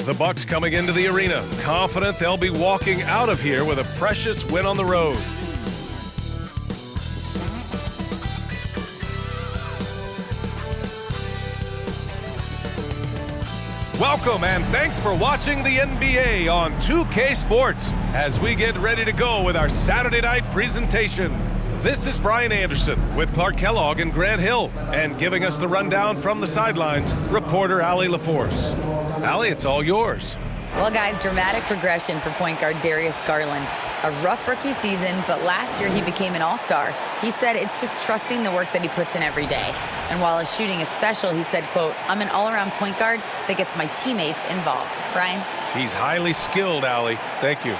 The Bucks coming into the arena, confident they'll be walking out of here with a precious win on the road. Welcome and thanks for watching the NBA on 2K Sports as we get ready to go with our Saturday night presentation. This is Brian Anderson with Clark Kellogg and Grant Hill, and giving us the rundown from the sidelines, reporter Allie LaForce. Allie, it's all yours. Well, guys, dramatic progression for point guard Darius Garland. A rough rookie season, but last year he became an all-star. He said it's just trusting the work that he puts in every day. And while his shooting is special, he said, quote, "I'm an all-around point guard that gets my teammates involved." Brian? He's highly skilled, Allie. Thank you.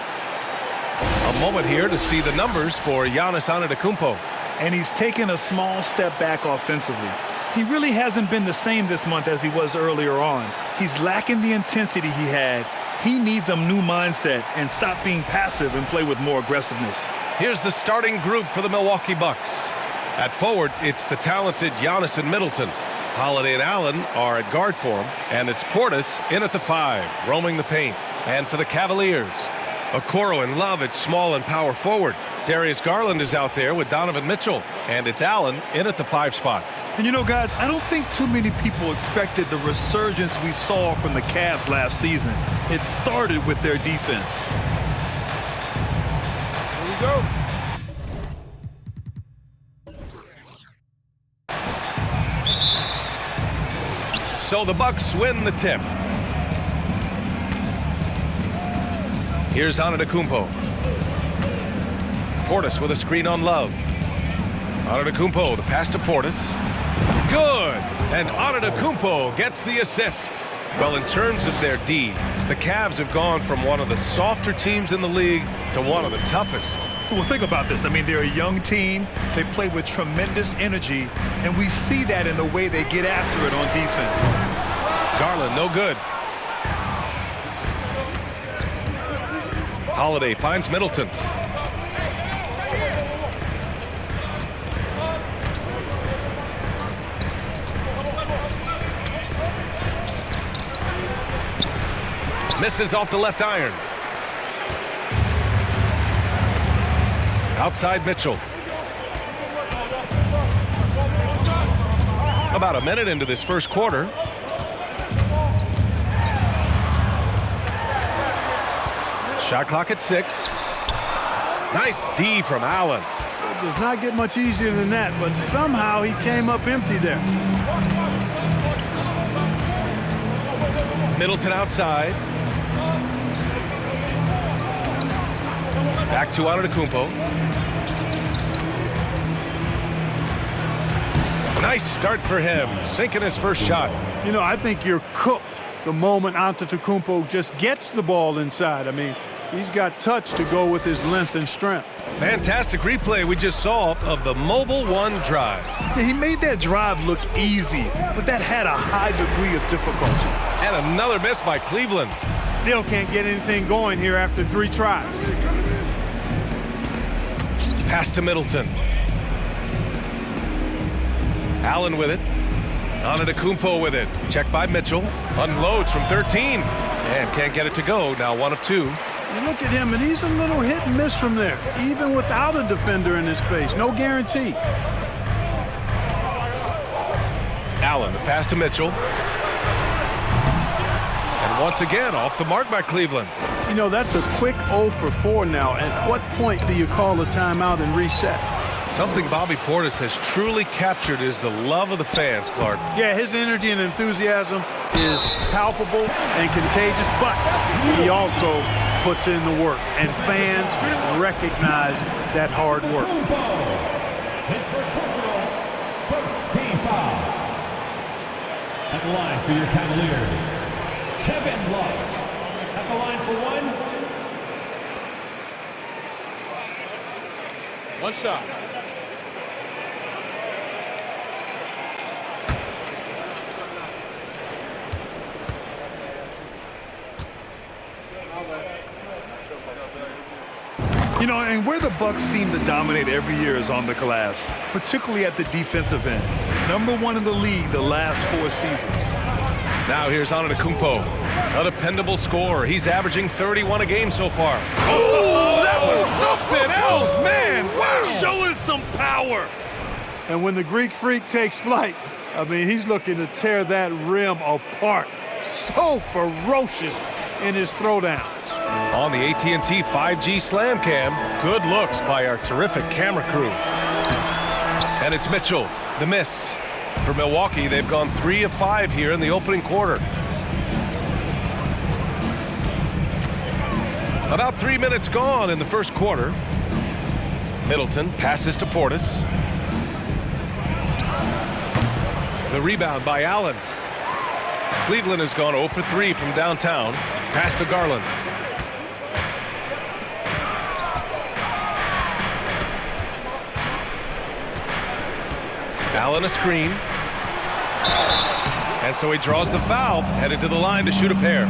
A moment here to see the numbers for Giannis Antetokounmpo. And he's taken a small step back offensively. He really hasn't been the same this month as he was earlier on. He's lacking the intensity he had. He needs a new mindset and stop being passive and play with more aggressiveness. Here's the starting group for the Milwaukee Bucks. At forward, it's the talented Giannis and Middleton. Holiday and Allen are at guard for him, and it's Portis in at the 5, roaming the paint. And for the Cavaliers, Okoro and Love at small and power forward. Darius Garland is out there with Donovan Mitchell, and it's Allen in at the 5 spot. And you know, guys, I don't think too many people expected the resurgence we saw from the Cavs last season. It started with their defense. Here we go. So the Bucks win the tip. Here's Antetokounmpo. Portis with a screen on Love. Antetokounmpo, the pass to Portis. Good! And Antetokounmpo gets the assist. Well, in terms of their D, the Cavs have gone from one of the softer teams in the league to one of the toughest. Well, think about this. I mean, they're a young team. They play with tremendous energy, and we see that in the way they get after it on defense. Garland, no good. Holiday finds Middleton. Misses off the left iron. Outside Mitchell. About a minute into this first quarter. Shot clock at 6. Nice D from Allen. It does not get much easier than that, but somehow he came up empty there. Middleton outside. Back to Antetokounmpo. Nice start for him, sinking his first shot. You know, I think you're cooked the moment Antetokounmpo just gets the ball inside. I mean, he's got touch to go with his length and strength. Fantastic replay we just saw of the mobile one drive. Yeah, he made that drive look easy, but that had a high degree of difficulty. And another miss by Cleveland. Still can't get anything going here after 3 tries. Pass to Middleton. Allen with it. Antetokounmpo with it. Checked by Mitchell. Unloads from 13. And can't get it to go. Now 1 of 2. You look at him, and he's a little hit and miss from there, even without a defender in his face. No guarantee. Allen, the pass to Mitchell. And once again, off the mark by Cleveland. You know, that's a quick 0 for 4 now. At what point do you call a timeout and reset? Something Bobby Portis has truly captured is the love of the fans, Clark. Yeah, his energy and enthusiasm is palpable and contagious, but he also puts in the work, and fans recognize that hard work. His first personal, first team foul. At the line for your Cavaliers, Kevin Love. At the line for 1. One shot. You know, and where the Bucks seem to dominate every year is on the glass, particularly at the defensive end. #1 in the league the last 4 seasons. Now here's Antetokounmpo, a dependable scorer. He's averaging 31 a game so far. Oh, that was something else, man. Wow. Showing some power. And when the Greek Freak takes flight, I mean, he's looking to tear that rim apart. So ferocious in his throwdowns. On the AT&T 5G Slam Cam, good looks by our terrific camera crew. And it's Mitchell, the miss. For Milwaukee, they've gone 3 of 5 here in the opening quarter. About 3 minutes gone in the first quarter. Middleton passes to Portis. The rebound by Allen. Cleveland has gone 0 for 3 from downtown. Pass to Garland. Allen a screen. And so he draws the foul, headed to the line to shoot a pair.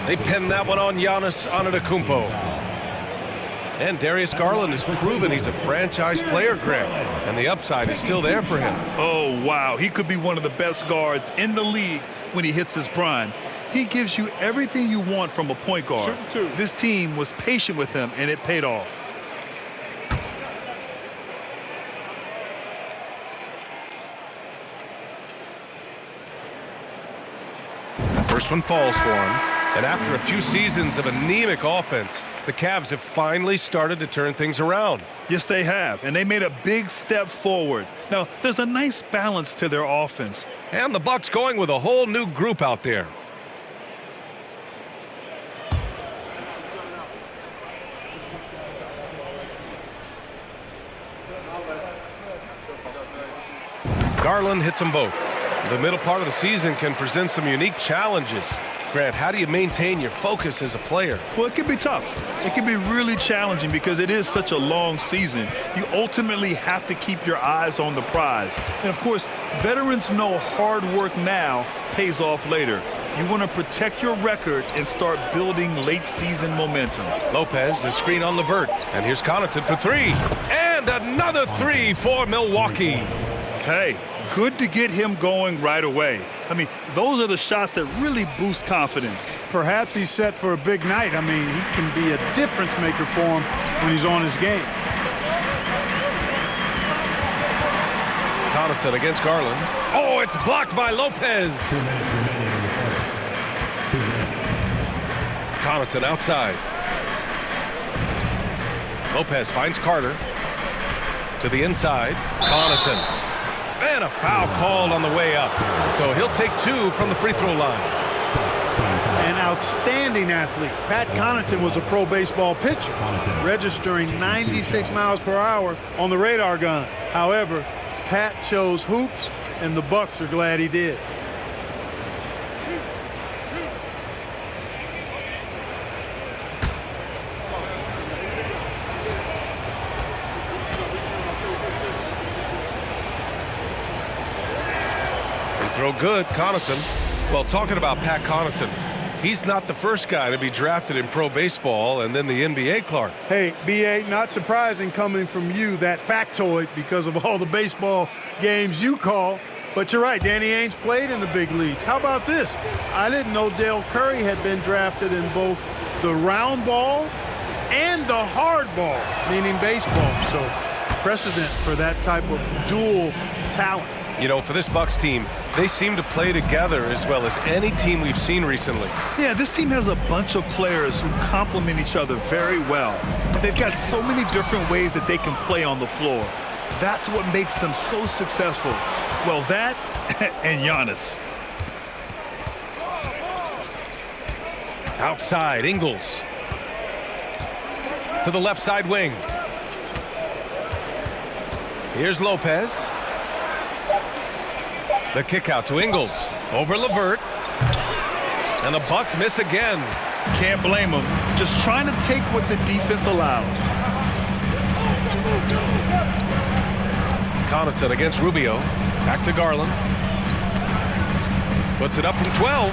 They pin that one on Giannis Antetokounmpo. And Darius Garland has proven he's a franchise player, Grant, and the upside is still there for him. Oh, wow. He could be one of the best guards in the league when he hits his prime. He gives you everything you want from a point guard. This team was patient with him, and it paid off. First one falls for him. And after a few seasons of anemic offense, the Cavs have finally started to turn things around. Yes, they have, and they made a big step forward. Now, there's a nice balance to their offense. And the Bucks going with a whole new group out there. Garland hits them both. The middle part of the season can present some unique challenges. Grant, how do you maintain your focus as a player? Well, it can be tough. It can be really challenging because it is such a long season. You ultimately have to keep your eyes on the prize. And, of course, veterans know hard work now pays off later. You want to protect your record and start building late-season momentum. Lopez, the screen on Levert. And here's Connaughton for 3. And another 3 for Milwaukee. Hey, good to get him going right away. I mean, those are the shots that really boost confidence. Perhaps he's set for a big night. I mean, he can be a difference maker for him when he's on his game. Connaughton against Garland. Oh, it's blocked by Lopez. 2 minutes remaining in the first. 2 minutes. Connaughton outside. Lopez finds Carter. To the inside. Connaughton. And a foul called on the way up. So he'll take 2 from the free throw line. An outstanding athlete. Pat Connaughton was a pro baseball pitcher, registering 96 miles per hour on the radar gun. However, Pat chose hoops, and the Bucks are glad he did. Throw good, Connaughton. Well, talking about Pat Connaughton, he's not the first guy to be drafted in pro baseball and then the NBA, Clark. Hey, B.A., not surprising coming from you, that factoid, because of all the baseball games you call. But you're right, Danny Ainge played in the big leagues. How about this? I didn't know Dale Curry had been drafted in both the round ball and the hard ball, meaning baseball. So precedent for that type of dual talent. You know, for this Bucks team, they seem to play together as well as any team we've seen recently. Yeah, this team has a bunch of players who complement each other very well. They've got so many different ways that they can play on the floor. That's what makes them so successful. Well, that and Giannis. Outside, Ingles. To the left side wing. Here's Lopez. The kick out to Ingles. Over Levert. And the Bucks miss again. Can't blame them. Just trying to take what the defense allows. Connaughton against Rubio. Back to Garland. Puts it up from 12.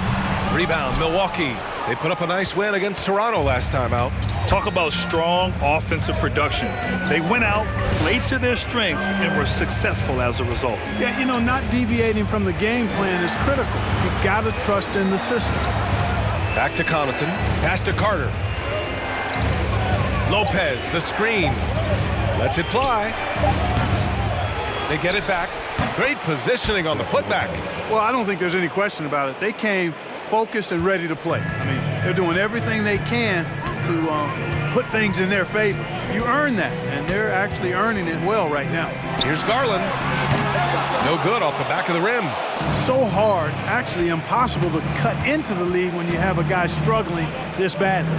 Rebound, Milwaukee. They put up a nice win against Toronto last time out. Talk about strong offensive production. They went out, played to their strengths, and were successful as a result. Yeah, you know, not deviating from the game plan is critical. You got to trust in the system. Back to Connaughton. Pass to Carter. Lopez, the screen. Lets it fly. They get it back. Great positioning on the putback. Well, I don't think there's any question about it. They came focused and ready to play. I mean, they're doing everything they can to put things in their favor. You earn that, and they're actually earning it well right now. Here's Garland. No good off the back of the rim. So hard, actually impossible to cut into the lead when you have a guy struggling this badly.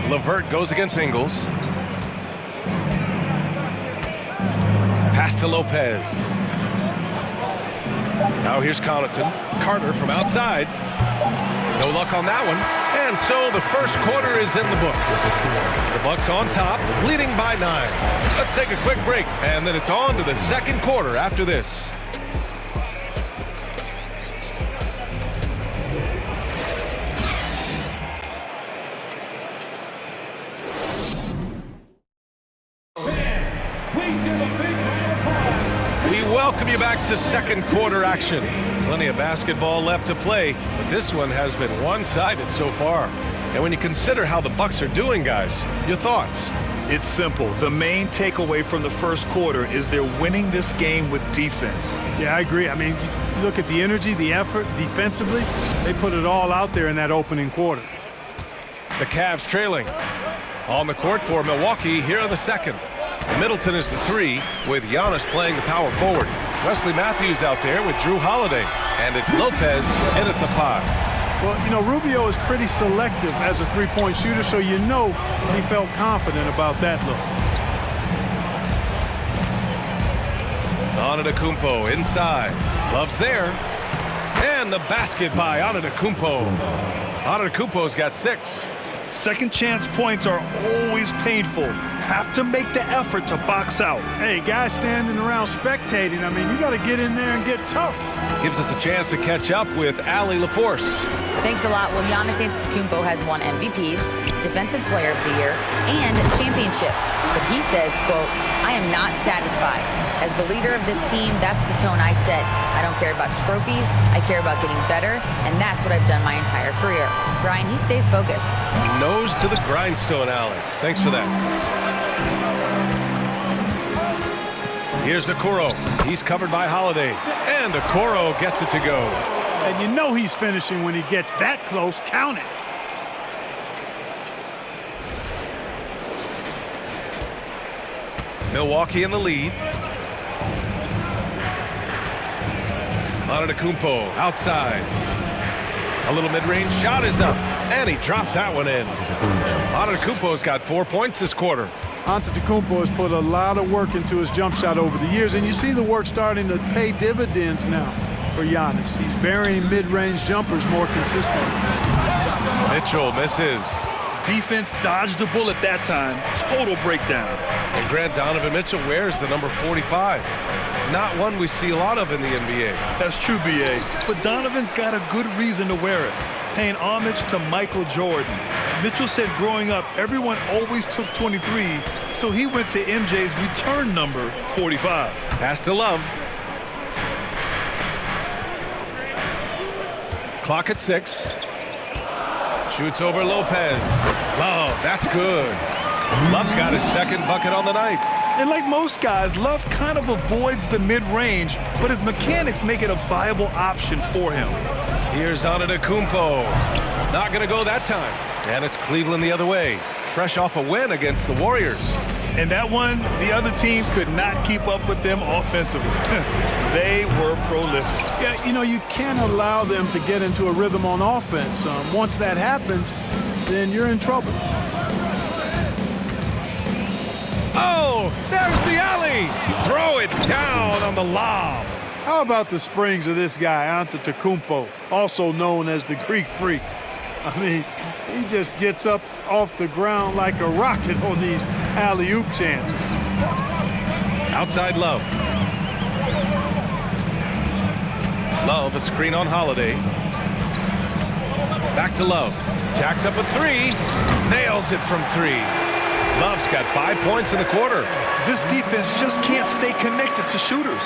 LeVert goes against Ingles. Pass to Lopez. Now here's Connaughton. Carter from outside. No luck on that one. And so the first quarter is in the books. The Bucks on top, leading by 9. Let's take a quick break, and then it's on to the second quarter after this. Welcome you back to second quarter action. Plenty of basketball left to play, but this one has been one-sided so far. And when you consider how the Bucks are doing, guys, your thoughts? It's simple. The main takeaway from the first quarter is they're winning this game with defense. Yeah, I agree. I mean, you look at the energy, the effort defensively. They put it all out there in that opening quarter. The Cavs trailing. On the court for Milwaukee here in the second. Middleton is the 3, with Giannis playing the power forward. Wesley Matthews out there with Drew Holiday, and it's Lopez in at the 5. Well, you know, Rubio is pretty selective as a three-point shooter, so you know he felt confident about that look. Antetokounmpo inside. Love's there. And the basket by Antetokounmpo. Antetokounmpo's got 6. Second chance points are always painful. Have to make the effort to box out. Hey, guys standing around spectating, I mean, you got to get in there and get tough. Gives us a chance to catch up with Allie LaForce. Thanks a lot. Well, Giannis Antetokounmpo has won MVPs, Defensive Player of the Year, and championship. But he says, quote, "I am not satisfied. As the leader of this team, that's the tone I set. I don't care about trophies. I care about getting better, and that's what I've done my entire career." Brian, he stays focused. Nose to the grindstone, Allie. Thanks for that. Here's Okoro. He's covered by Holiday. And Okoro gets it to go. And you know he's finishing when he gets that close. Count it. Milwaukee in the lead. Antetokounmpo outside. A little mid-range shot is up. And he drops that one in. Antetokounmpo's got 4 points this quarter. Antetokounmpo has put a lot of work into his jump shot over the years, and you see the work starting to pay dividends now for Giannis. He's burying mid-range jumpers more consistently. Mitchell misses. Defense dodged a bullet that time. Total breakdown. And Grant Donovan Mitchell wears the number 45. Not one we see a lot of in the NBA. That's true, B.A. But Donovan's got a good reason to wear it. Paying homage to Michael Jordan. Mitchell said growing up, everyone always took 23, so he went to MJ's return number, 45. Pass to Love. Clock at 6. Shoots over Lopez. Love, that's good. Love's got his second bucket on the night. And like most guys, Love kind of avoids the mid-range, but his mechanics make it a viable option for him. Here's Antetokounmpo. Not going to go that time. And it's Cleveland the other way. Fresh off a win against the Warriors. And that one, the other team could not keep up with them offensively. They were prolific. Yeah, you know, you can't allow them to get into a rhythm on offense. Once that happens, then you're in trouble. Oh, there's the alley. Throw it down on the lob. How about the springs of this guy, Antetokounmpo, also known as the Greek Freak? I mean, he just gets up off the ground like a rocket on these alley-oop chances. Outside Love. Love, a screen on Holiday. Back to Love. Jacks up a three. Nails it from three. Love's got 5 points in the quarter. This defense just can't stay connected to shooters.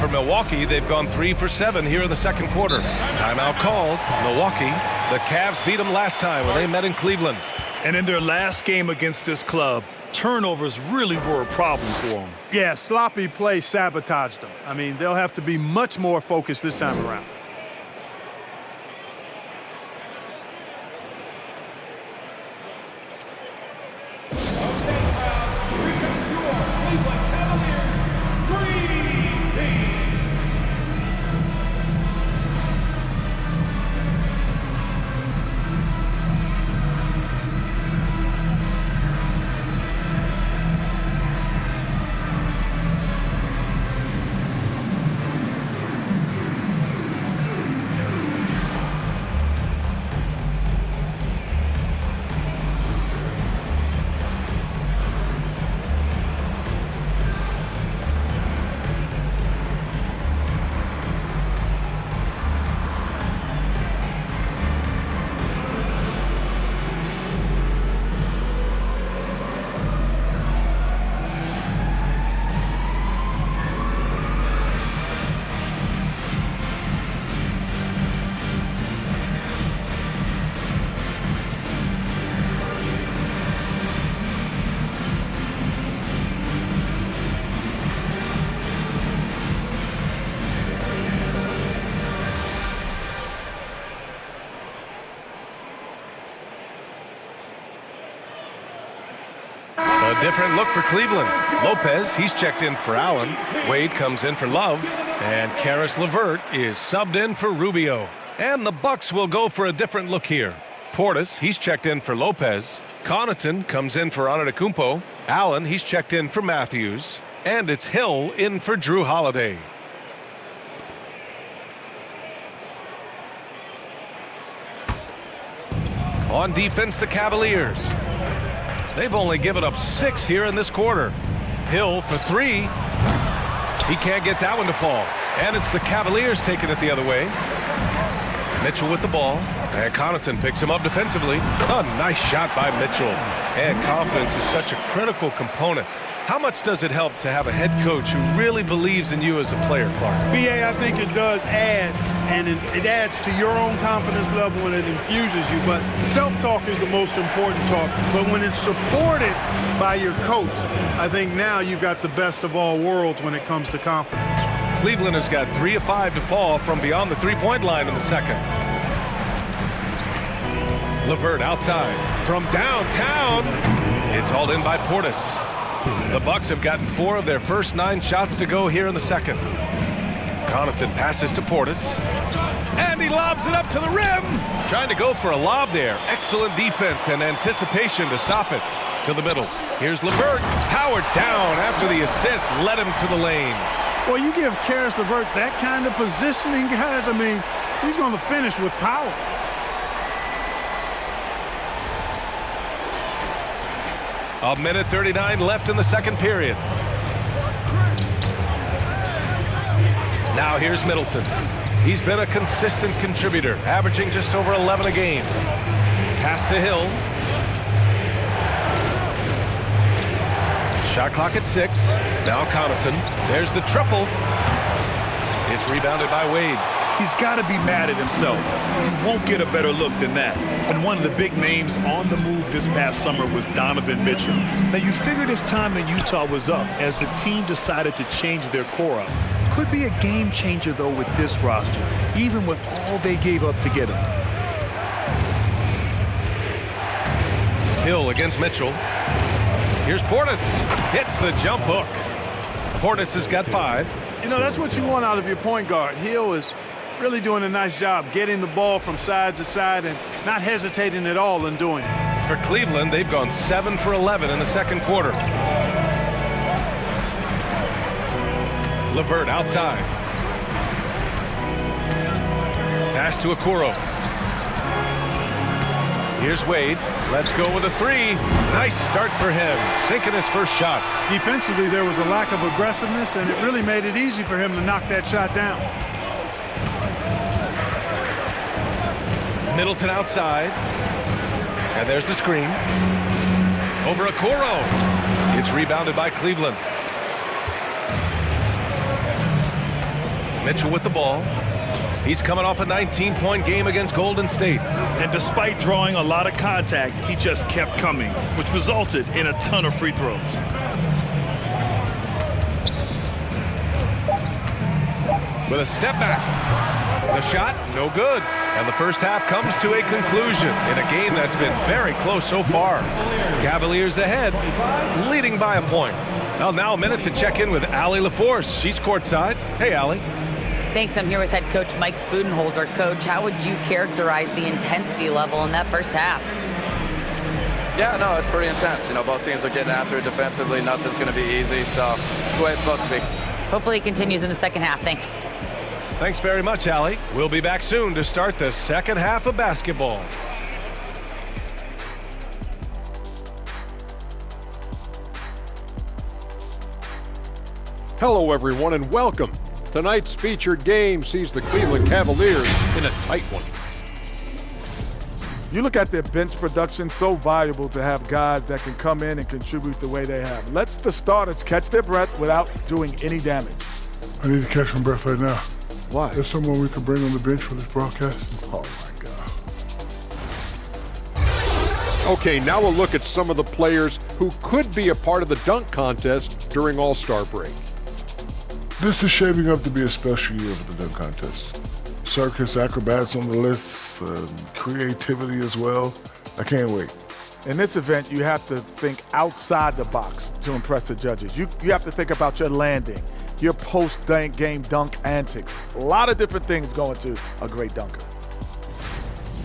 For Milwaukee, they've gone 3 for 7 here in the second quarter. Timeout called. Milwaukee. The Cavs beat them last time when they met in Cleveland. And in their last game against this club, turnovers really were a problem for them. Yeah, sloppy play sabotaged them. I mean, they'll have to be much more focused this time around. A different look for Cleveland. Lopez, he's checked in for Allen. Wade comes in for Love. And Karis LeVert is subbed in for Rubio. And the Bucks will go for a different look here. Portis, he's checked in for Lopez. Connaughton comes in for Antetokounmpo. Allen, he's checked in for Matthews. And it's Hill in for Drew Holiday. On defense, the Cavaliers. They've only given up 6 here in this quarter. Hill for 3. He can't get that one to fall. And it's the Cavaliers taking it the other way. Mitchell with the ball. And Connaughton picks him up defensively. A nice shot by Mitchell. And confidence is such a critical component. How much does it help to have a head coach who really believes in you as a player, Clark? BA, I think it does add, and it adds to your own confidence level and it infuses you. But self-talk is the most important talk. But when it's supported by your coach, I think now you've got the best of all worlds when it comes to confidence. Cleveland has got 3 of 5 to fall from beyond the three-point line in the second. LeVert outside. From downtown, it's hauled in by Portis. The Bucks have gotten 4 of their first 9 shots to go here in the second. Connaughton passes to Portis. And he lobs it up to the rim. Trying to go for a lob there. Excellent defense and anticipation to stop it. To the middle. Here's LeVert. Powered down after the assist led him to the lane. Well, you give Karis LeVert that kind of positioning, guys. I mean, he's going to finish with power. A minute 39 left in the second period. Now here's Middleton. He's been a consistent contributor, averaging just over 11 a game. Pass to Hill. Shot clock at 6. Now Connaughton. There's the triple. It's rebounded by Wade. He's got to be mad at himself. He won't get a better look than that. And one of the big names on the move this past summer was Donovan Mitchell. Now, you figured his time in Utah was up as the team decided to change their core up. Could be a game changer, though, with this roster, even with all they gave up to get him. Hill against Mitchell. Here's Portis. Hits the jump hook. Portis has got 5. You know, that's what you want out of your point guard. Hill is really doing a nice job getting the ball from side to side and not hesitating at all in doing it. For Cleveland, they've gone 7 for 11 in the second quarter. LeVert outside. Pass to Okoro. Here's Wade. Let's go with a 3. Nice start for him. Sinking his first shot. Defensively, there was a lack of aggressiveness, and it really made it easy for him to knock that shot down. Middleton outside. And there's the screen. Over Okoro. It's rebounded by Cleveland. Mitchell with the ball. He's coming off a 19-point game against Golden State. And despite drawing a lot of contact, he just kept coming, which resulted in a ton of free throws. With a step back. The shot, no good. And the first half comes to a conclusion in a game that's been very close so far. Cavaliers ahead, leading by a point. Well, now a minute to check in with Allie LaForce. She's courtside. Hey, Allie. Thanks. I'm here with head coach Mike Budenholzer. Coach, how would you characterize the intensity level in that first half? Yeah, no, it's pretty intense. You know, both teams are getting after it defensively. Nothing's going to be easy, so it's the way it's supposed to be. Hopefully it continues in the second half. Thanks. Thanks very much, Allie. We'll be back soon to start the second half of basketball. Hello, everyone, and welcome. Tonight's featured game sees the Cleveland Cavaliers in a tight one. You look at their bench production, so valuable to have guys that can come in and contribute the way they have. Let's the starters catch their breath without doing any damage. I need to catch my breath right now. Why? There's someone we can bring on the bench for this broadcast. Oh, my God. Okay, now a look at some of the players who could be a part of the dunk contest during All-Star break. This is shaping up to be a special year for the dunk contest. Circus acrobats on the list, creativity as well. I can't wait. In this event, you have to think outside the box to impress the judges. You have to think about your landing, your post-game dunk antics. A lot of different things go into a great dunker.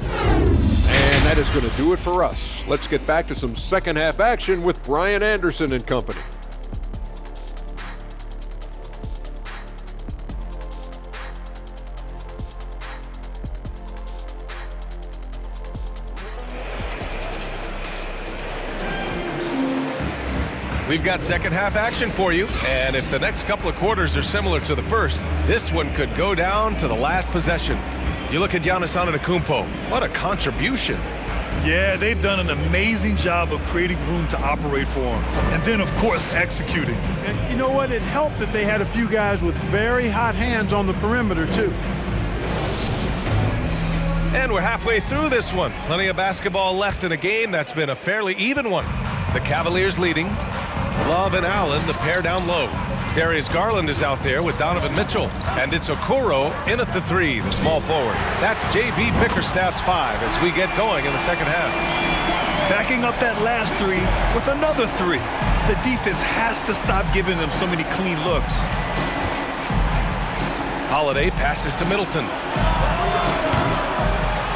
And that is going to do it for us. Let's get back to some second half action with Brian Anderson and company. We've got second half action for you, and if the next couple of quarters are similar to the first, this one could go down to the last possession. You look at Giannis Antetokounmpo. What a contribution. Yeah, they've done an amazing job of creating room to operate for him. And then, of course, executing. And you know what? It helped that they had a few guys with very hot hands on the perimeter, too. And we're halfway through this one. Plenty of basketball left in a game that's been a fairly even one. The Cavaliers leading. Love and Allen, the pair down low. Darius Garland is out there with Donovan Mitchell. And it's Okoro in at the three, the small forward. That's J.B. Bickerstaff's 5 as we get going in the second half. Backing up that last three with another three. The defense has to stop giving them so many clean looks. Holiday passes to Middleton.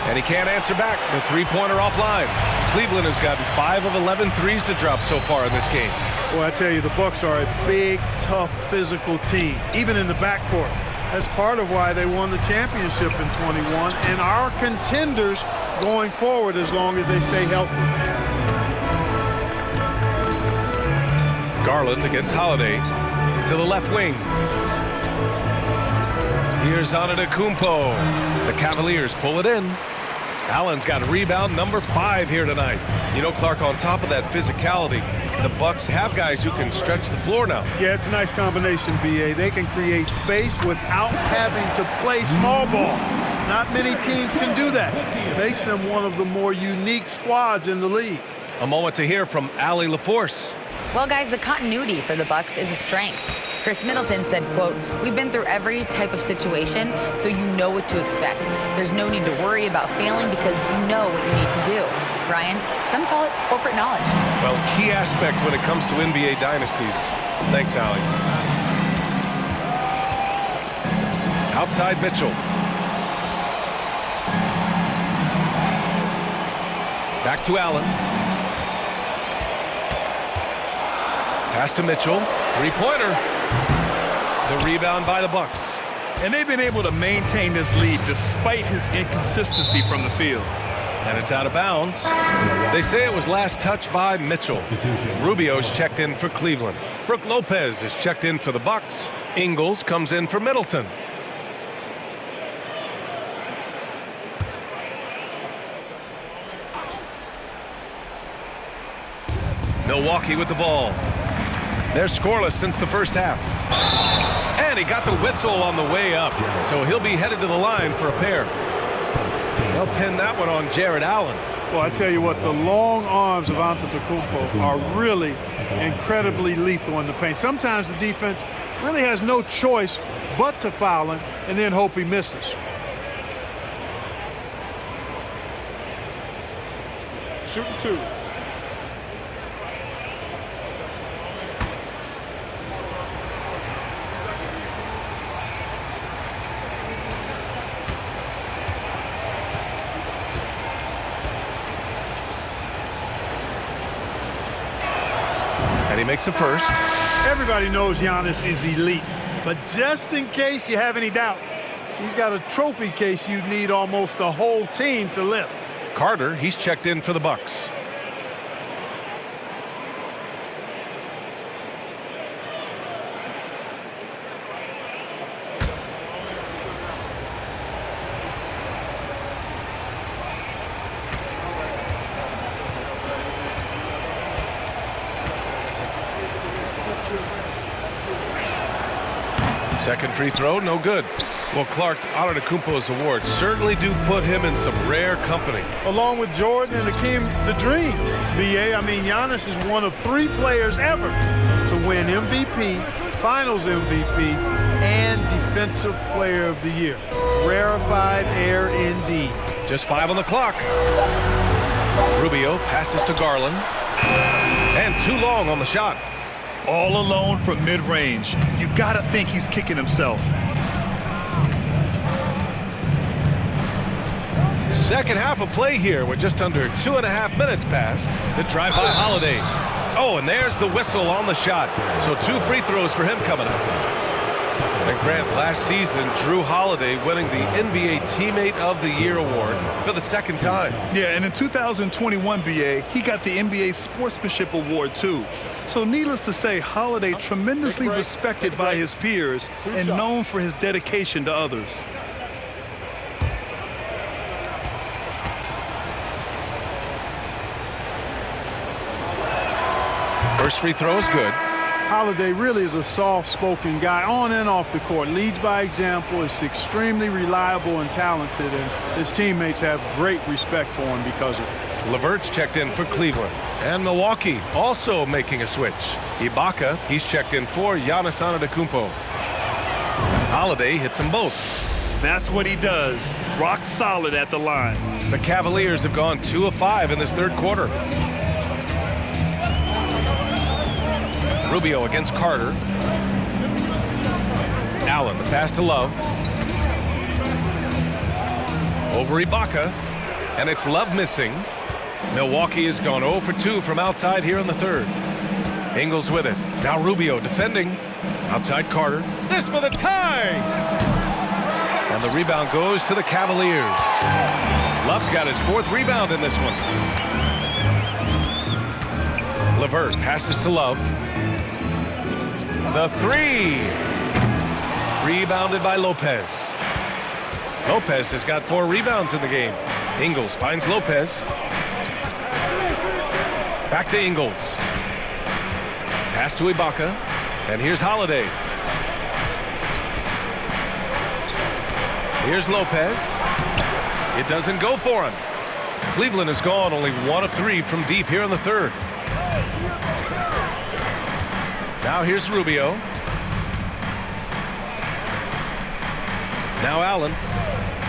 And he can't answer back. The three-pointer offline. Cleveland has gotten 5 of 11 threes to drop so far in this game. Well, I tell you, the Bucks are a big, tough, physical team, even in the backcourt. That's part of why they won the championship in 21 and are contenders going forward as long as they stay healthy. Garland against Holiday to the left wing. Here's Antetokounmpo. The Cavaliers pull it in. Allen's got rebound number 5 here tonight. You know, Clark, on top of that physicality, the Bucks have guys who can stretch the floor now. Yeah, it's a nice combination, B.A. They can create space without having to play small ball. Not many teams can do that. Makes them one of the more unique squads in the league. A moment to hear from Allie LaForce. Well, guys, the continuity for the Bucks is a strength. Chris Middleton said, quote, "We've been through every type of situation, so you know what to expect. There's no need to worry about failing because you know what you need to do." Brian, some call it corporate knowledge. Well, key aspect when it comes to NBA dynasties. Thanks, Allie. Outside Mitchell. Back to Allen. Pass to Mitchell. Three-pointer. The rebound by the Bucks. And they've been able to maintain this lead despite his inconsistency from the field. And it's out of bounds. They say it was last touched by Mitchell. Rubio's checked in for Cleveland. Brooke Lopez is checked in for the Bucks. Ingles comes in for Middleton. Milwaukee with the ball. They're scoreless since the first half. And he got the whistle on the way up, so he'll be headed to the line for a pair. They'll pin that one on Jared Allen. Well, I tell you what, the long arms of Antetokounmpo are really incredibly lethal in the paint. Sometimes the defense really has no choice but to foul him and then hope he misses. Shooting 2. And he makes a first. Everybody knows Giannis is elite, but just in case you have any doubt, he's got a trophy case you need almost the whole team to lift. Carter, he's checked in for the Bucks. Second free throw, no good. Well, Clark, Antetokounmpo's awards certainly do put him in some rare company. Along with Jordan and Hakeem the Dream, BA, I mean, Giannis is one of 3 players ever to win MVP, Finals MVP, and Defensive Player of the Year. Rarefied air indeed. Just 5 on the clock. Rubio passes to Garland. And too long on the shot. All alone from mid-range. You gotta think he's kicking himself. Second half of play here with just under 2.5 minutes passed. The drive by Holiday. Oh, and there's the whistle on the shot. So 2 free throws for him coming up. And Grant, last season, Drew Holiday winning the NBA Teammate of the Year award for the second time. Yeah, and in 2021, BA, he got the NBA Sportsmanship Award, too. So needless to say, Holiday tremendously respected by his peers and known for his dedication to others. First free throw is good. Holiday really is a soft-spoken guy on and off the court. Leads by example, is extremely reliable and talented, and his teammates have great respect for him because of it. LeVert's checked in for Cleveland. And Milwaukee also making a switch. Ibaka, he's checked in for Giannis Antetokounmpo. Holiday hits them both. That's what he does. Rock solid at the line. The Cavaliers have gone 2 of 5 in this third quarter. Rubio against Carter. Allen, the pass to Love. Over Ibaka. And it's Love missing. Milwaukee has gone 0 for 2 from outside here in the third. Ingles with it. Now Rubio defending. Outside Carter. This for the tie! And the rebound goes to the Cavaliers. Love's got his 4th rebound in this one. LeVert passes to Love. The 3. Rebounded by Lopez. Lopez has got 4 rebounds in the game. Ingles finds Lopez. Back to Ingles. Pass to Ibaka. And here's Holiday. Here's Lopez. It doesn't go for him. Cleveland has gone only 1 of 3 from deep here in the third. Now here's Rubio. Now Allen.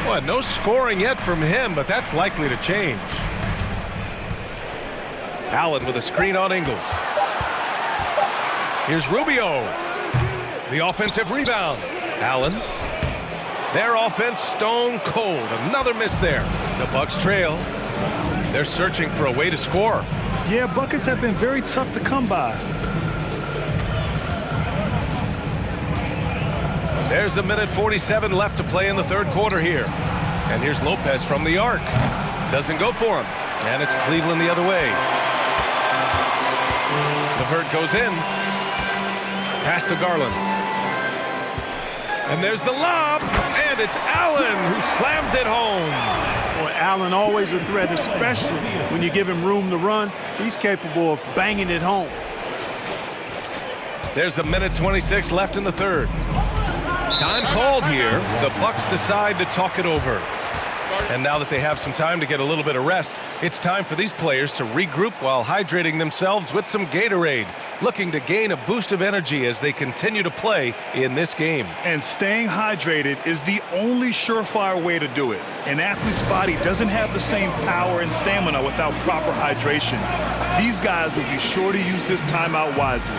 Boy, no scoring yet from him, but that's likely to change. Allen with a screen on Ingles. Here's Rubio. The offensive rebound. Allen. Their offense stone cold. Another miss there. The Bucks trail. They're searching for a way to score. Yeah, buckets have been very tough to come by. There's 1:47 left to play in the third quarter here. And here's Lopez from the arc. Doesn't go for him. And it's Cleveland the other way. LeVert goes in. Pass to Garland. And there's the lob. And it's Allen who slams it home. Boy, Allen always a threat, especially when you give him room to run. He's capable of banging it home. There's a minute 26 left in the third. Time called here. The Bucks decide to talk it over. And now that they have some time to get a little bit of rest, it's time for these players to regroup while hydrating themselves with some Gatorade, looking to gain a boost of energy as they continue to play in this game. And staying hydrated is the only surefire way to do it. An athlete's body doesn't have the same power and stamina without proper hydration. These guys will be sure to use this timeout wisely.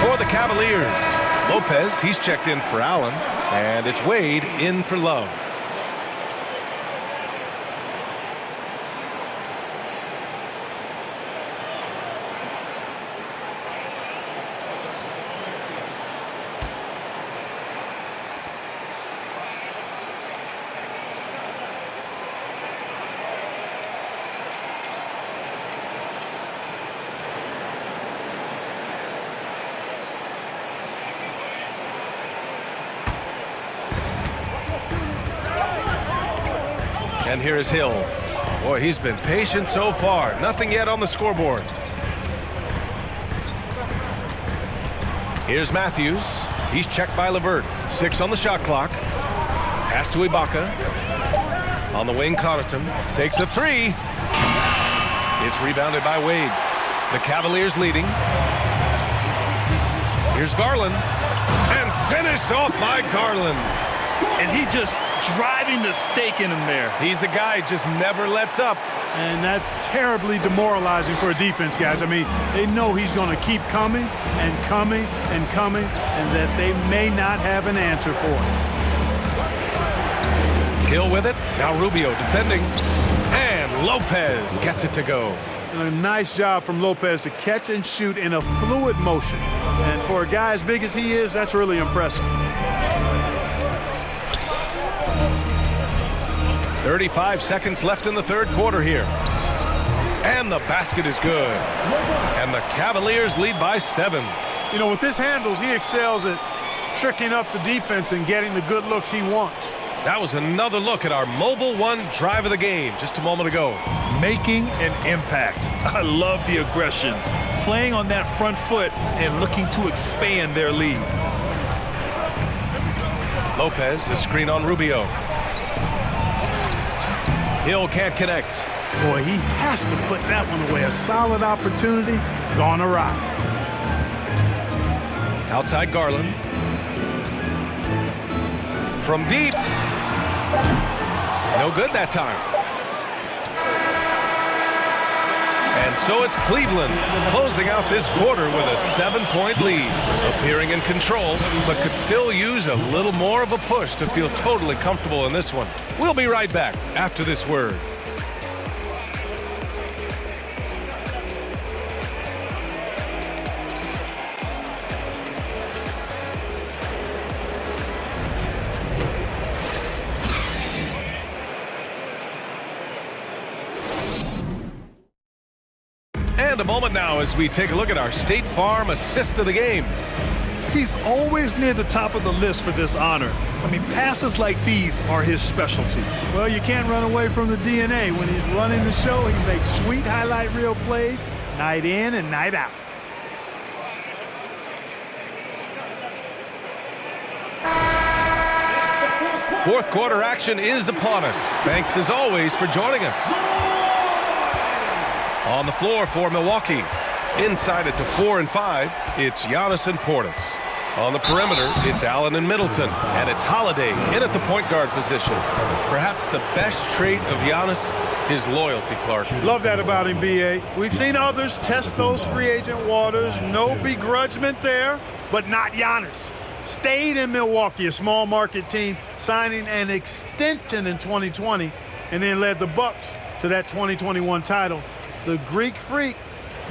For the Cavaliers, Lopez, he's checked in for Allen, and it's Wade in for Love. And here is Hill. Boy, he's been patient so far. Nothing yet on the scoreboard. Here's Matthews. He's checked by LeVert. 6 on the shot clock. Pass to Ibaka. On the wing, Connaughton takes a 3. It's rebounded by Wade. The Cavaliers leading. Here's Garland. And finished off by Garland. And he just driving the stake in him there. He's a guy who just never lets up. And that's terribly demoralizing for a defense, guys. I mean, they know he's going to keep coming and coming and coming, and that they may not have an answer for it. Hill with it. Now Rubio defending. And Lopez gets it to go. A nice job from Lopez to catch and shoot in a fluid motion. And for a guy as big as he is, that's really impressive. 35 seconds left in the third quarter here. And the basket is good. And the Cavaliers lead by 7. You know, with his handles, he excels at tricking up the defense and getting the good looks he wants. That was another look at our Mobile One drive of the game just a moment ago. Making an impact. I love the aggression. Playing on that front foot and looking to expand their lead. Lopez, the screen on Rubio. Hill can't connect. Boy, he has to put that one away. A solid opportunity gone awry. Outside Garland. From deep. No good that time. And so it's Cleveland closing out this quarter with a 7-point lead, appearing in control, but could still use a little more of a push to feel totally comfortable in this one. We'll be right back after this word. And a moment now as we take a look at our State Farm assist of the game. He's always near the top of the list for this honor. I mean, passes like these are his specialty. Well, you can't run away from the DNA. When he's running the show, he makes sweet highlight reel plays night in and night out. Fourth quarter action is upon us. Thanks as always for joining us. On the floor for Milwaukee. Inside at the 4 and 5, it's Giannis and Portis. On the perimeter, it's Allen and Middleton. And it's Holiday in at the point guard position. Perhaps the best trait of Giannis, his loyalty, Clark. Love that about him, B.A. We've seen others test those free agent waters. No begrudgment there, but not Giannis. Stayed in Milwaukee, a small market team, signing an extension in 2020, and then led the Bucks to that 2021 title. The Greek Freak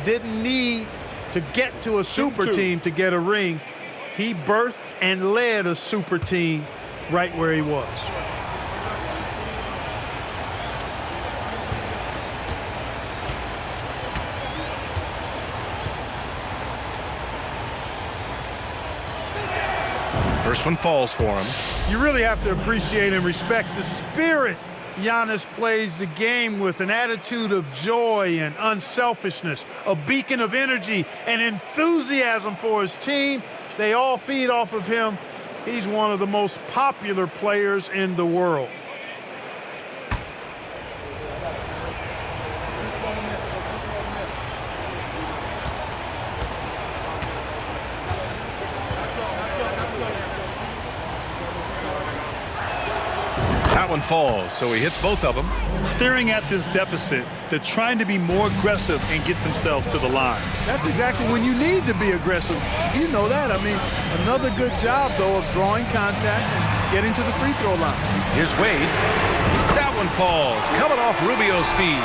didn't need to get to a super team to get a ring. He birthed and led a super team right where he was. First one falls for him. You really have to appreciate and respect the spirit Giannis plays the game with, an attitude of joy and unselfishness, a beacon of energy and enthusiasm for his team. They all feed off of him. He's one of the most popular players in the world. That one falls, so he hits both of them. Staring at this deficit, they're trying to be more aggressive and get themselves to the line. That's exactly when you need to be aggressive. You know that. I mean, another good job, though, of drawing contact and getting to the free throw line. Here's Wade. That one falls, coming off Rubio's feed.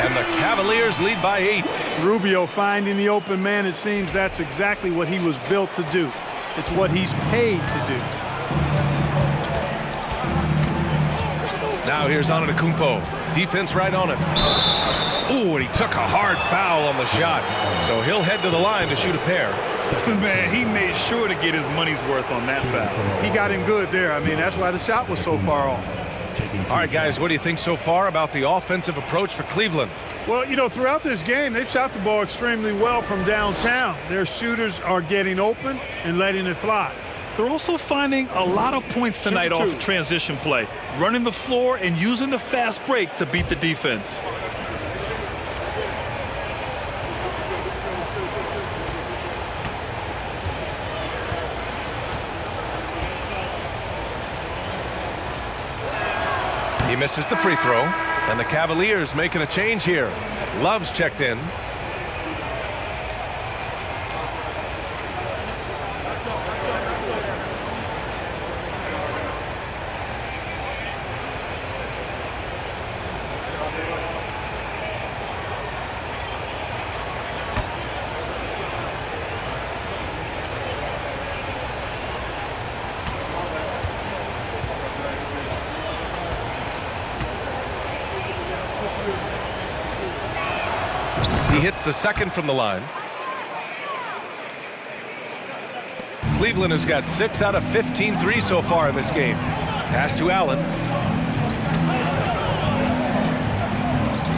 And the Cavaliers lead by 8. Rubio finding the open man, it seems that's exactly what he was built to do. It's what he's paid to do. Now here's Antetokounmpo. Defense right on him. Ooh, and he took a hard foul on the shot. So he'll head to the line to shoot a pair. Man, he made sure to get his money's worth on that foul. He got him good there. I mean, that's why the shot was so far off. All right, guys, what do you think so far about the offensive approach for Cleveland? Well, you know, throughout this game, they've shot the ball extremely well from downtown. Their shooters are getting open and letting it fly. They're also finding a lot of points tonight off transition play, running the floor and using the fast break to beat the defense. He misses the free throw, and the Cavaliers making a change here. Love's checked in. He hits the second from the line. Cleveland has got 6 out of 15 threes so far in this game. Pass to Allen.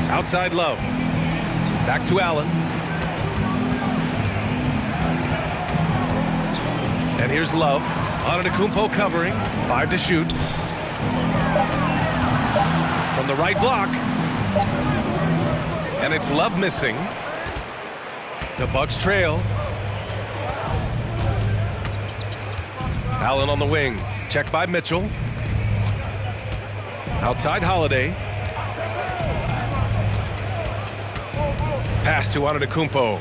Outside Love. Back to Allen. And here's Love. Antetokounmpo covering. 5 to shoot. From the right block. And it's Love missing. The Bucks trail. Allen on the wing. Checked by Mitchell. Outside Holiday. Pass to Antetokounmpo.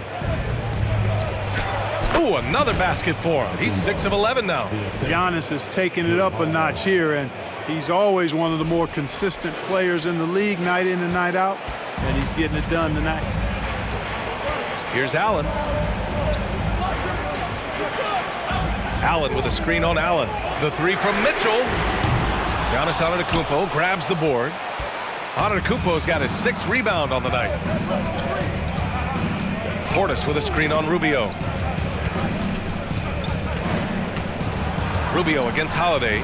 Ooh, another basket for him. He's 6 of 11 now. Giannis is taking it up a notch here, and he's always one of the more consistent players in the league, night in and night out. And he's getting it done tonight. Here's Allen. Allen with a screen on Allen. The 3 from Mitchell. Giannis Antetokounmpo grabs the board. Antetokounmpo's got his 6th rebound on the night. Portis with a screen on Rubio. Rubio against Holiday.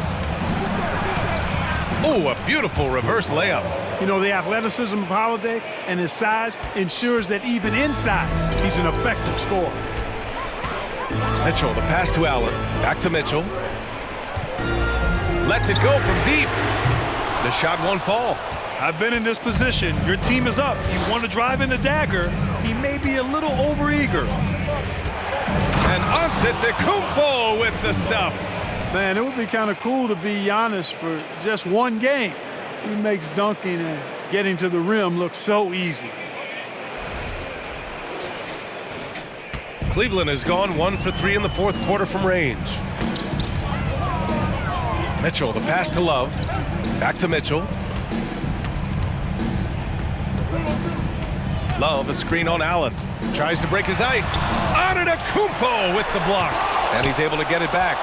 Oh, a beautiful reverse layup. You know, the athleticism of Holiday and his size ensures that even inside, he's an effective scorer. Mitchell, the pass to Allen. Back to Mitchell. Lets it go from deep. The shot won't fall. I've been in this position. Your team is up. You want to drive in the dagger. He may be a little overeager. And Antetokounmpo with the stuff. Man, it would be kind of cool to be Giannis for just one game. He makes dunking and getting to the rim look so easy. Cleveland has gone 1 for 3 in the fourth quarter from range. Mitchell, the pass to Love. Back to Mitchell. Love, a screen on Allen. Tries to break his ice. Antetokounmpo with the block. And he's able to get it back.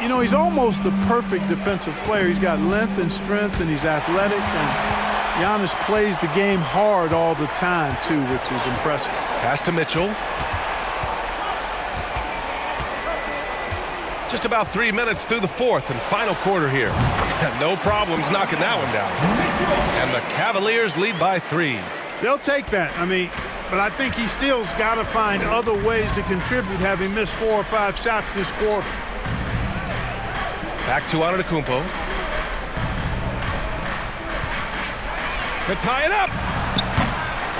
You know, he's almost the perfect defensive player. He's got length and strength, and he's athletic. And Giannis plays the game hard all the time, too, which is impressive. Pass to Mitchell. Just about 3 minutes through the fourth and final quarter here. No problems knocking that one down. And the Cavaliers lead by 3. They'll take that. I mean, but I think he still's got to find other ways to contribute, having missed 4 or 5 shots this quarter. Back to Antetokounmpo. To tie it up.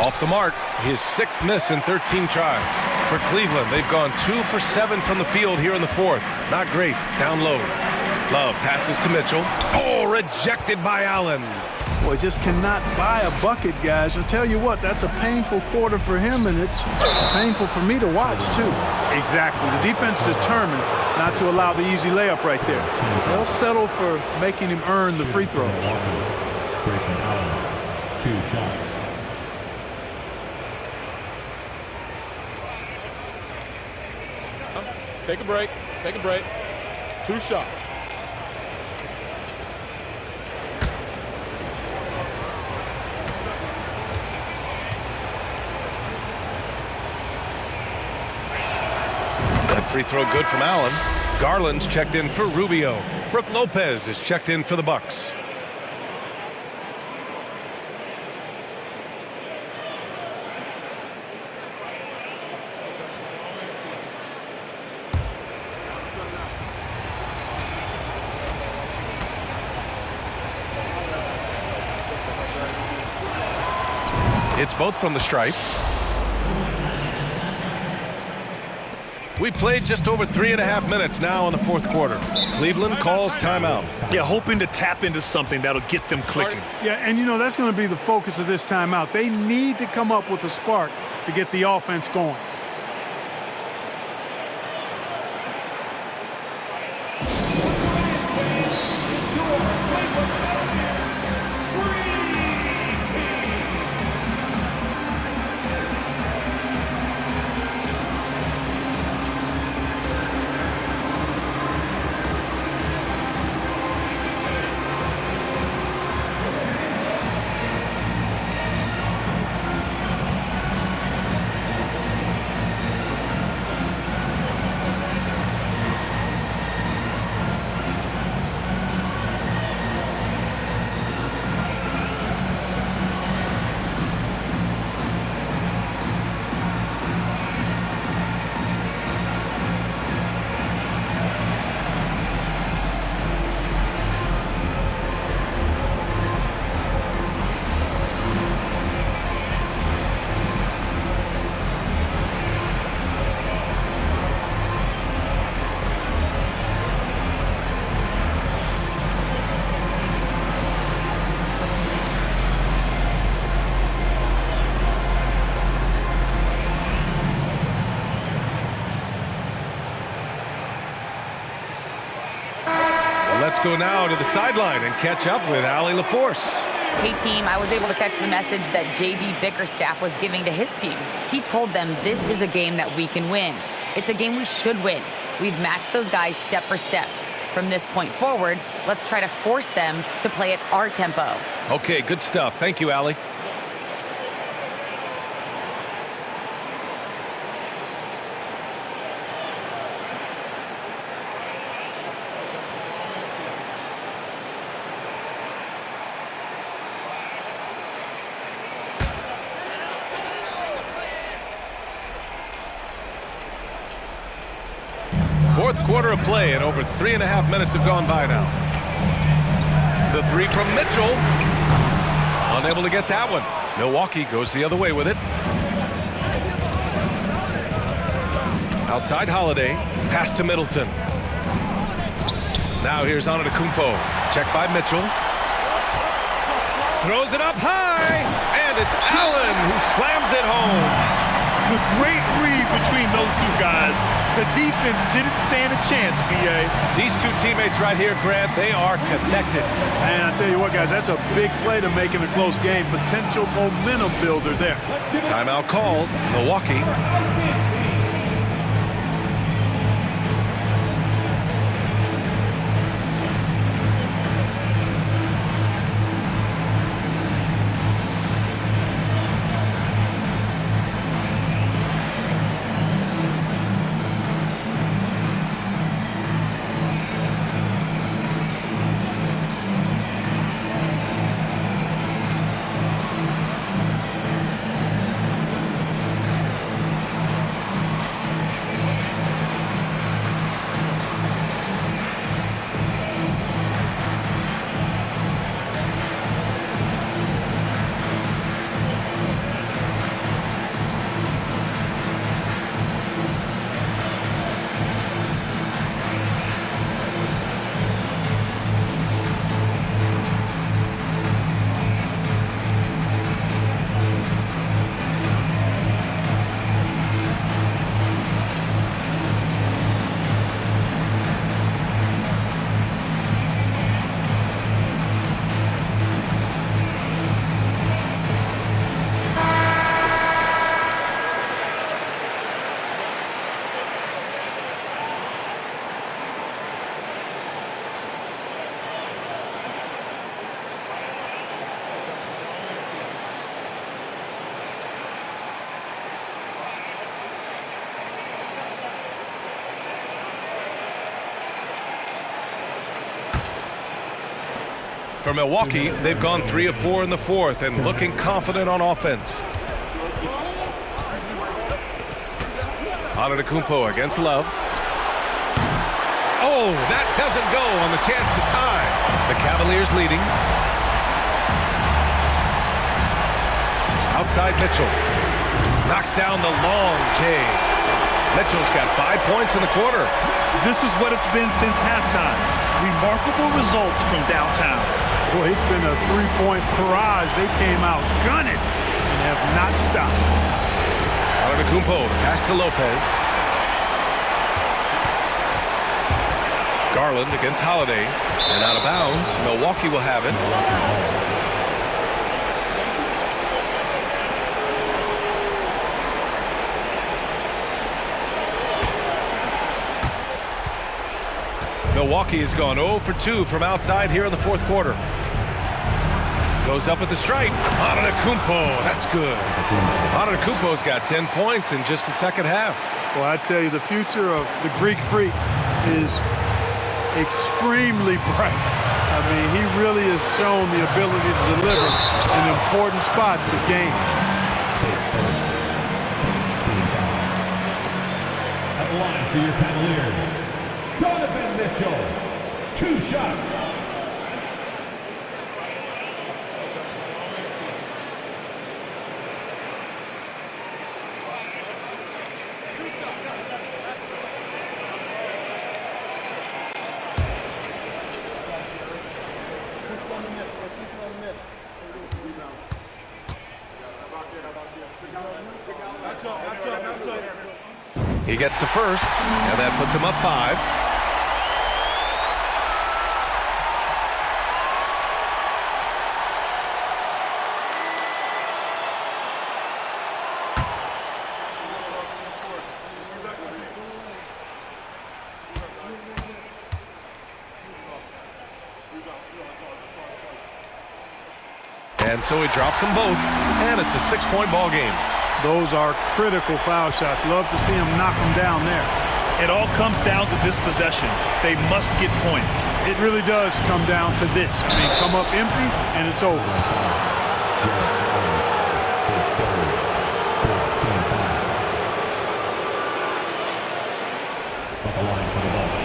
Off the mark. His 6th miss in 13 tries. For Cleveland, they've gone 2 for 7 from the field here in the fourth. Not great. Down low. Love passes to Mitchell. Oh, rejected by Allen. Boy, just cannot buy a bucket, guys. I'll tell you what, that's a painful quarter for him, and it's painful for me to watch, too. Exactly. The defense determined not to allow the easy layup right there. They'll settle for making him earn the free throws. Grayson Allen, 2 shots. Take a break. Take a break. 2 shots. That free throw good from Allen. Garland's checked in for Rubio. Brook Lopez is checked in for the Bucks. It's both from the stripe. We played just over 3.5 minutes now in the fourth quarter. Cleveland calls timeout. Yeah, hoping to tap into something that'll get them clicking. Yeah, and you know, that's going to be the focus of this timeout. They need to come up with a spark to get the offense going. Let's go now to the sideline and catch up with Allie LaForce. Hey, team, I was able to catch the message that J.B. Bickerstaff was giving to his team. He told them this is a game that we can win. It's a game we should win. We've matched those guys step for step. From this point forward, let's try to force them to play at our tempo. Okay, good stuff. Thank you, Allie. Fourth quarter of play, and over 3.5 minutes have gone by now. The three from Mitchell. Unable to get that one. Milwaukee goes the other way with it. Outside Holiday. Pass to Middleton. Now here's Antetokounmpo. Check by Mitchell. Throws it up high. And it's Allen who slams it home. The great read between those two guys. The defense didn't stand a chance, B.A. These two teammates right here, Grant, they are connected. And I tell you what, guys, that's a big play to make in a close game. Potential momentum builder there. Timeout called. Milwaukee. For Milwaukee, they've gone 3 of 4 in the fourth and looking confident on offense. Antetokounmpo against Love. Oh, that doesn't go on the chance to tie. The Cavaliers leading. Outside Mitchell. Knocks down the long J. Mitchell's got 5 points in the quarter. This is what it's been since halftime. Remarkable results from downtown. Boy, it's been a three-point barrage. They came out gunning and have not stopped. Antetokounmpo, pass to Lopez. Garland against Holiday. And out of bounds. Milwaukee will have it. Milwaukee has gone 0 for 2 from outside here in the fourth quarter. Goes up at the stripe. Antetokounmpo, that's good. Antetokounmpo's got 10 points in just the second half. Well, I tell you, the future of the Greek Freak is extremely bright. I mean, he really has shown the ability to deliver in important spots of game. At the line for your Cavaliers, Mitchell, 2 shots. He gets the first, and that puts him up 5. And so he drops them both, and it's a 6-point ball game. Those are critical foul shots. Love to see him knock them down there. It all comes down to this possession. They must get points. It really does come down to this. I mean, come up empty, and it's over. At the line for the Bucks,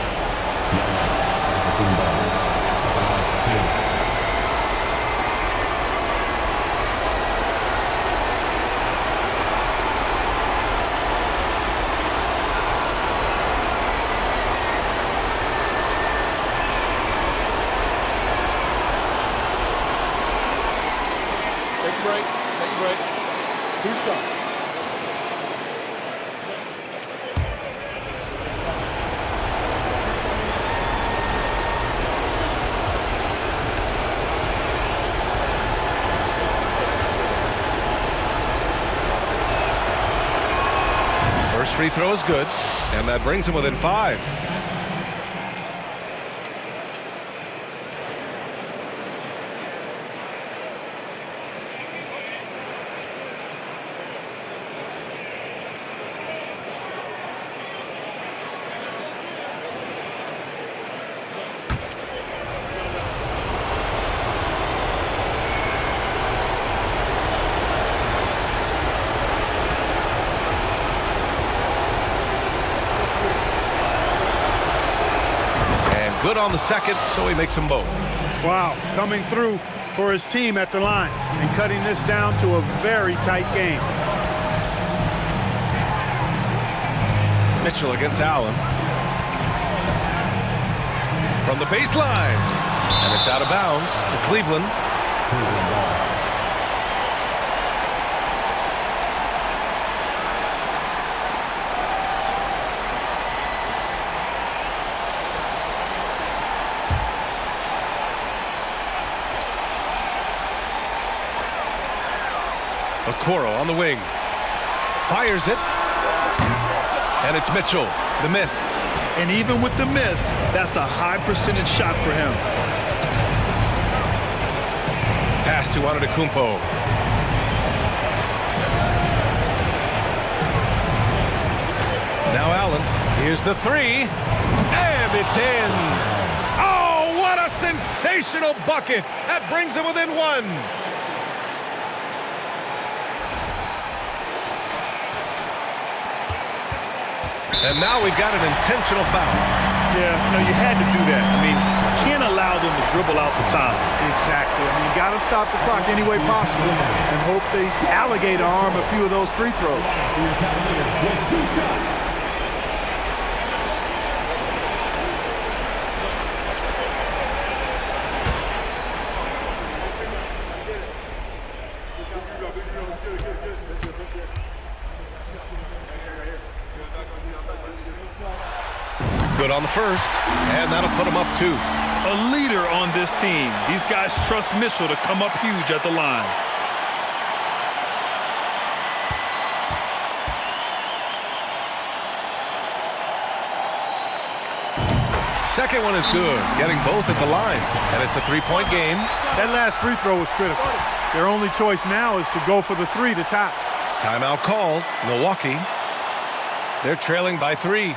Giannis, 2 shots. First free throw is good, and that brings him within 5. Good on the second, so he makes them both. Wow, coming through for his team at the line and cutting this down to a very tight game. Mitchell against Allen. From the baseline. And it's out of bounds to Cleveland. Okoro on the wing. Fires it. And it's Mitchell. The miss. And even with the miss, that's a high percentage shot for him. Pass to Antetokounmpo. Now Allen. Here's the 3. And it's in. Oh, what a sensational bucket. That brings him within 1. And now we've got an intentional foul. Yeah, no, you had to do that. I mean, you can't allow them to dribble out the time. Exactly. I mean, you got to stop the clock any way possible and hope they alligator arm a few of those free throws. With 2 shots. Good on the first, and that'll put him up 2. A leader on this team. These guys trust Mitchell to come up huge at the line. Second one is good, getting both at the line, and it's a 3-point game. That last free throw was critical. Their only choice now is to go for the 3 to tie. Timeout called. Milwaukee. They're trailing by 3.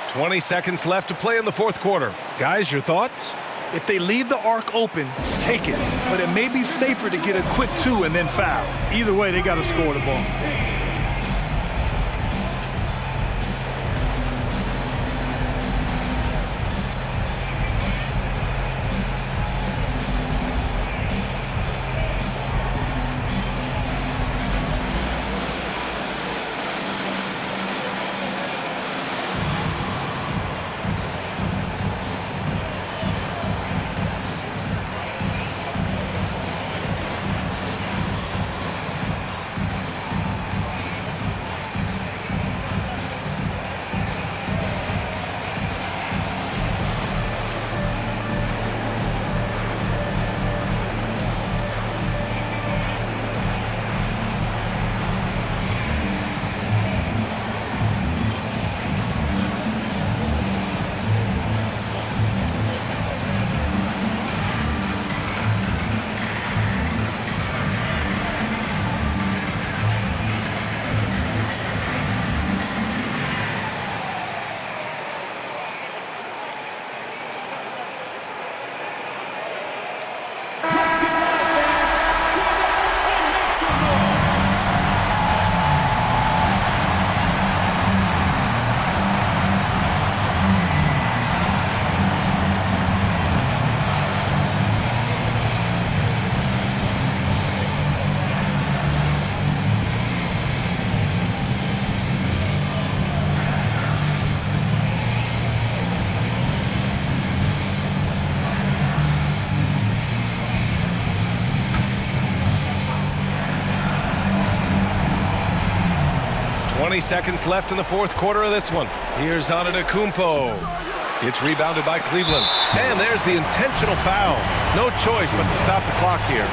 20 seconds left to play in the fourth quarter. Guys, your thoughts? If they leave the arc open, take it. But it may be safer to get a quick 2 and then foul. Either way, they got to score the ball. 20 seconds left in the fourth quarter of this one. Here's Antetokounmpo. It's rebounded by Cleveland. And there's the intentional foul. No choice but to stop the clock here.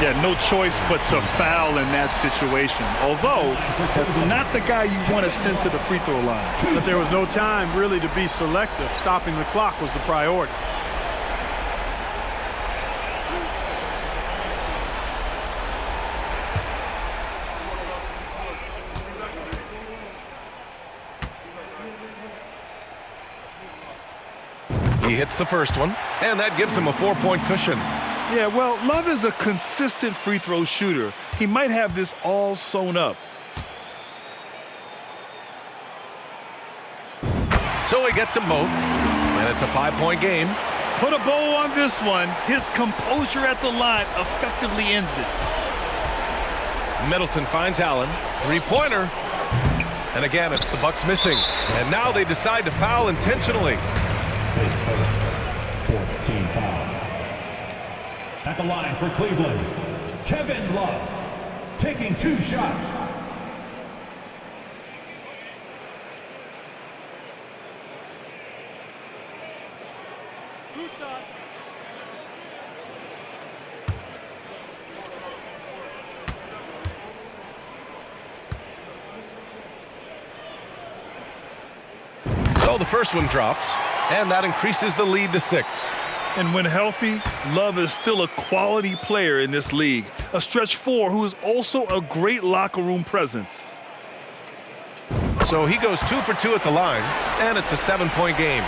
Yeah, no choice but to foul in that situation. Although, that's not the guy you want to send to the free throw line. But there was no time really to be selective. Stopping the clock was the priority. He hits the first one, and that gives him a 4-point cushion. Yeah, well, Love is a consistent free throw shooter. He might have this all sewn up. So he gets them both, and it's a 5-point game. Put a bow on this one. His composure at the line effectively ends it. Middleton finds Allen. Three-pointer. And again, it's the Bucks missing. And now they decide to foul intentionally. His first 14 foul. At the line for Cleveland, Kevin Love, taking 2 shots. So the first one drops, and that increases the lead to 6. And when healthy, Love is still a quality player in this league. A stretch 4 who is also a great locker room presence. So he goes 2 for 2 at the line, and it's a 7-point game.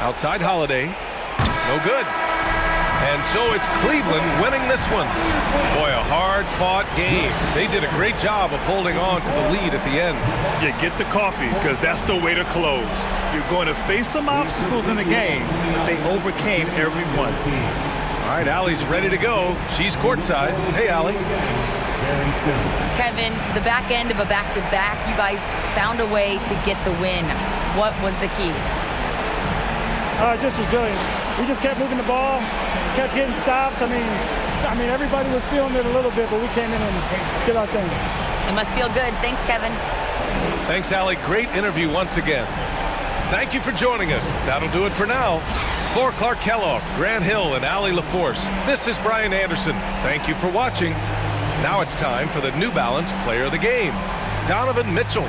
Outside Holiday. No good. And so it's Cleveland winning this one. Boy, a hard-fought game. They did a great job of holding on to the lead at the end. Yeah, get the coffee, because that's the way to close. You're going to face some obstacles in the game. They overcame every one. All right, Allie's ready to go. She's courtside. Hey, Allie. Kevin, the back end of a back-to-back, you guys found a way to get the win. What was the key? Just resilience. We just kept moving the ball, kept getting stops. I mean, everybody was feeling it a little bit, but we came in and did our thing. It must feel good. Thanks, Kevin. Thanks, Allie. Great interview once again. Thank you for joining us. That'll do it for now. For Clark Kellogg, Grant Hill, and Allie LaForce, this is Brian Anderson. Thank you for watching. Now it's time for the New Balance Player of the Game, Donovan Mitchell.